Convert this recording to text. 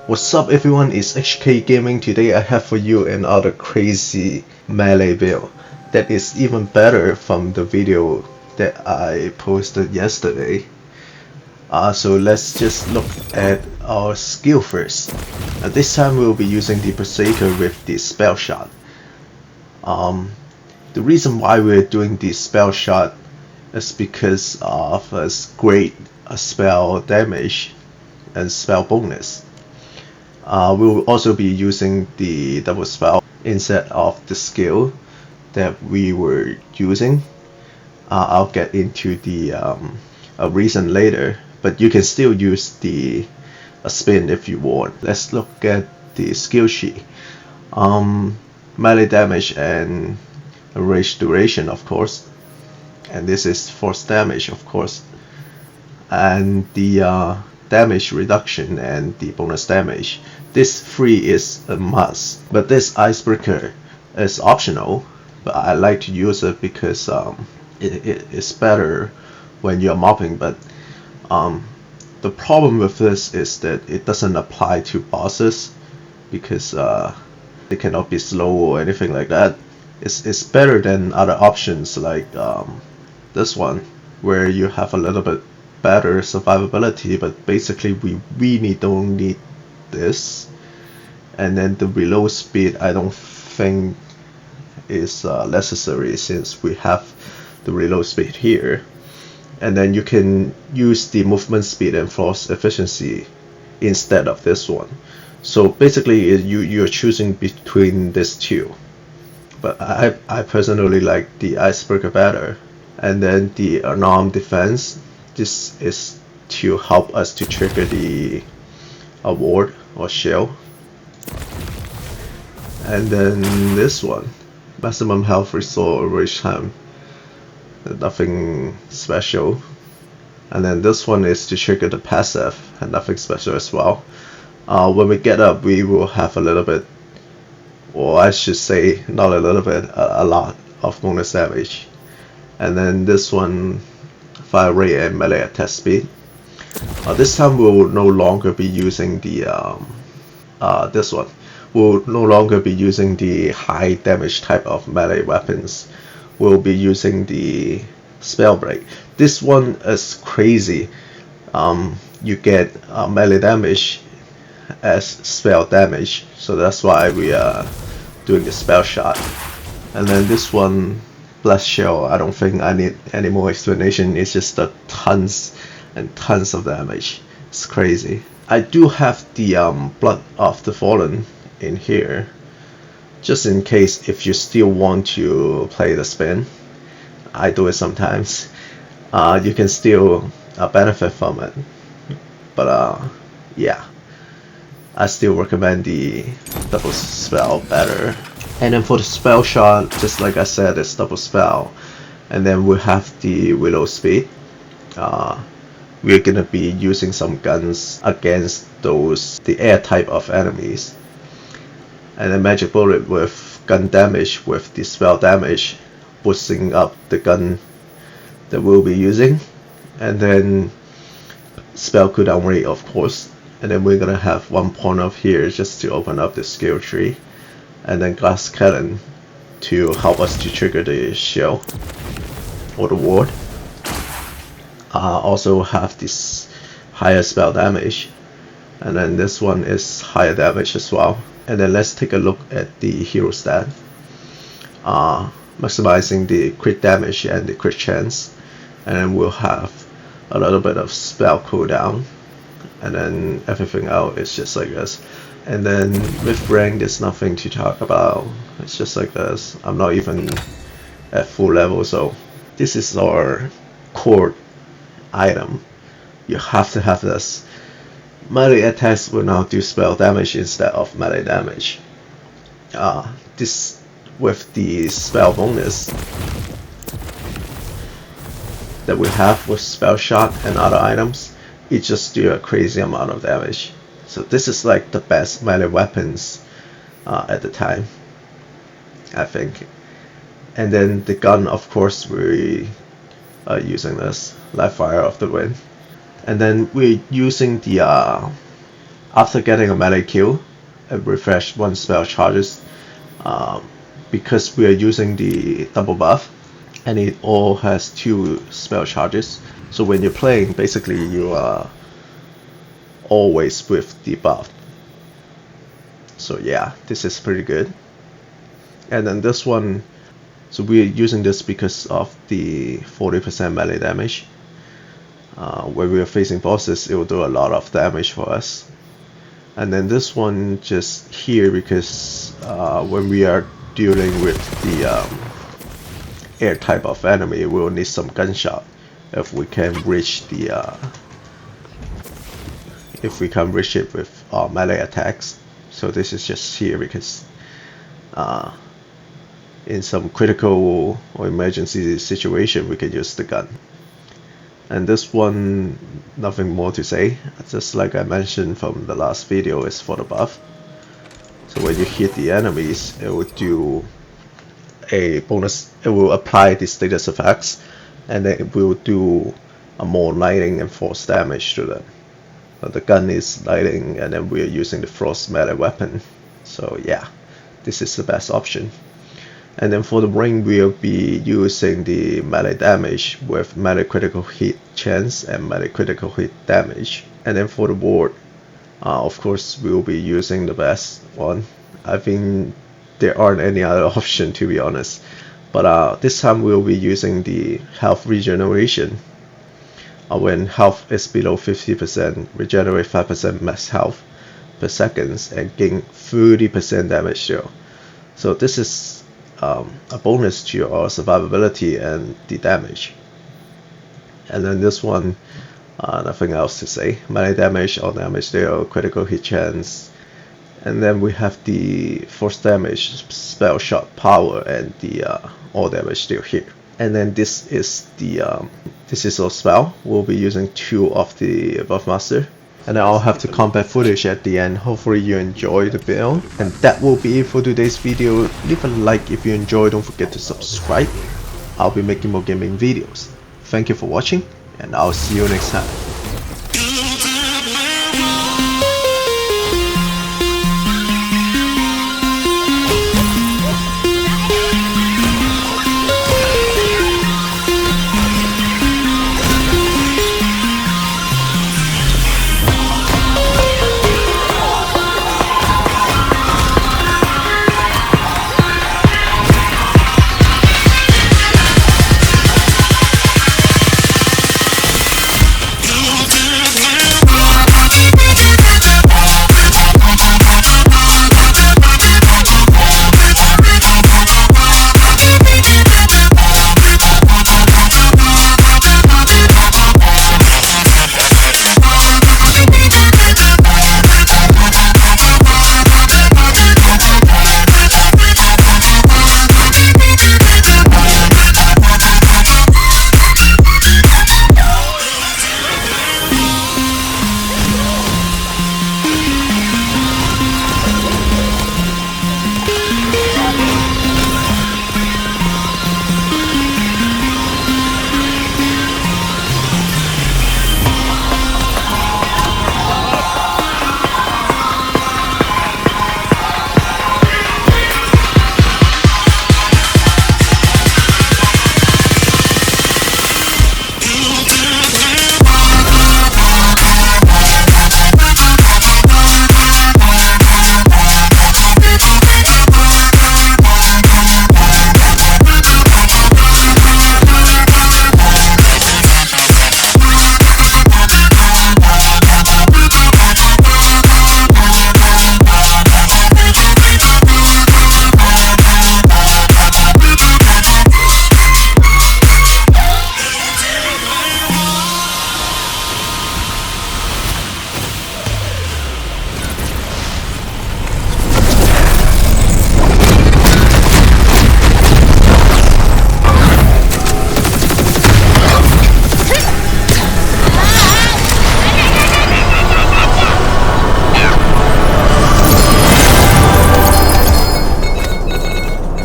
What's up everyone, it's HK Gaming. Today I have for you another crazy melee build that is even better from the video that I posted yesterday. So let's just look at our skill first. This time we'll be using the BrrZerker with the SpellShot. The reason why we're doing the SpellShot is because of its great spell damage and spell bonus. We will also be using the double spell instead of the skill that we were using. I'll get into the reason later, but you can still use the spin if you want. Let's look at the skill sheet. Melee damage and rage duration, of course, and this is force damage, of course, and the damage reduction and the bonus damage. This 3 is a must, but this icebreaker is optional, but I like to use it because it is better when you're mopping. But the problem with this is that it doesn't apply to bosses because they cannot be slow or anything like that. It's better than other options like this one, where you have a little bit better survivability, but basically we really don't need this. And then the reload speed I don't think is necessary since we have the reload speed here. And then you can use the movement speed and force efficiency instead of this one. So basically you're choosing between these two, but I personally like the icebreaker better. And then the unarmed defense, this is to help us to trigger the award or shell. And then this one, maximum health restore each time, nothing special. And then this one is to trigger the passive, and nothing special as well. When we get up, we will have a little bit, or I should say not a little bit, a lot of bonus damage. And then this one, fire rate and melee attack speed. This time we will no longer be using the this one. We'll no longer be using the high damage type of melee weapons. We'll be using the spell break. This one is crazy. You get melee damage as spell damage, so that's why we are doing the spell shot. And then this one, blast shell, I don't think I need any more explanation. It's just the tons and tons of damage. It's crazy. I do have the blood of the fallen in here, just in case if you still want to play the spin. I do it sometimes. You can still benefit from it, but yeah, I still recommend the double spell better. And then for the spell shot, just like I said, it's double spell, and then we have the reload speed. We're gonna be using some guns against the air type of enemies, and then magic bullet with gun damage with the spell damage, boosting up the gun that we'll be using. And then spell cooldown rate, of course, and then we're gonna have one point up here just to open up the skill tree, and then glass cannon to help us to trigger the shell or the ward. Also have this higher spell damage, and then this one is higher damage as well. And then let's take a look at the hero stat. Maximizing the crit damage and the crit chance, and then we'll have a little bit of spell cooldown, and then everything else is just like this. And then with rank, there's nothing to talk about. It's just like this. I'm not even at full level, so this is our core item. You have to have this. Melee attacks will now do spell damage instead of melee damage. This with the spell bonus that we have with spell shot and other items, it just do a crazy amount of damage. So this is like the best melee weapons at the time, I think. And then the gun, of course, we are using this live fire of the wind. And then we're using the after getting a melee kill, and refresh one spell charges, because we are using the double buff, and it all has 2 spell charges. So when you're playing, basically you are always with the buff. So yeah, this is pretty good. And then this one, so we're using this because of the 40% melee damage. When we are facing bosses, it will do a lot of damage for us. And then this one just here because when we are dealing with the air type of enemy, we will need some gunshot if we can reach the if we can reach it with our melee attacks. So this is just here because in some critical or emergency situation we can use the gun. And this one, nothing more to say, just like I mentioned from the last video, is for the buff. So when you hit the enemies, it will do a bonus, it will apply the status effects, and then it will do a more lightning and force damage to them. But the gun is lightning, and then we are using the frost melee weapon. So yeah, this is the best option. And then for the ring, we'll be using the melee damage with melee critical hit chance and melee critical hit damage. And then for the ward, of course, we'll be using the best one. I think there aren't any other option, to be honest. But this time we'll be using the health regeneration. When health is below 50%, regenerate 5% max health per second and gain 30% damage deal. So this is a bonus to your survivability and the damage. And then this one, nothing else to say. Melee damage, all damage deal, critical hit chance. And then we have the force damage, spell shot power, and the all damage deal here. And then this is the this is our spell. We'll be using 2 of the buff master. And then I'll have the combat footage at the end. Hopefully you enjoy the build. And that will be it for today's video. Leave a like if you enjoyed. Don't forget to subscribe. I'll be making more gaming videos. Thank you for watching, and I'll see you next time.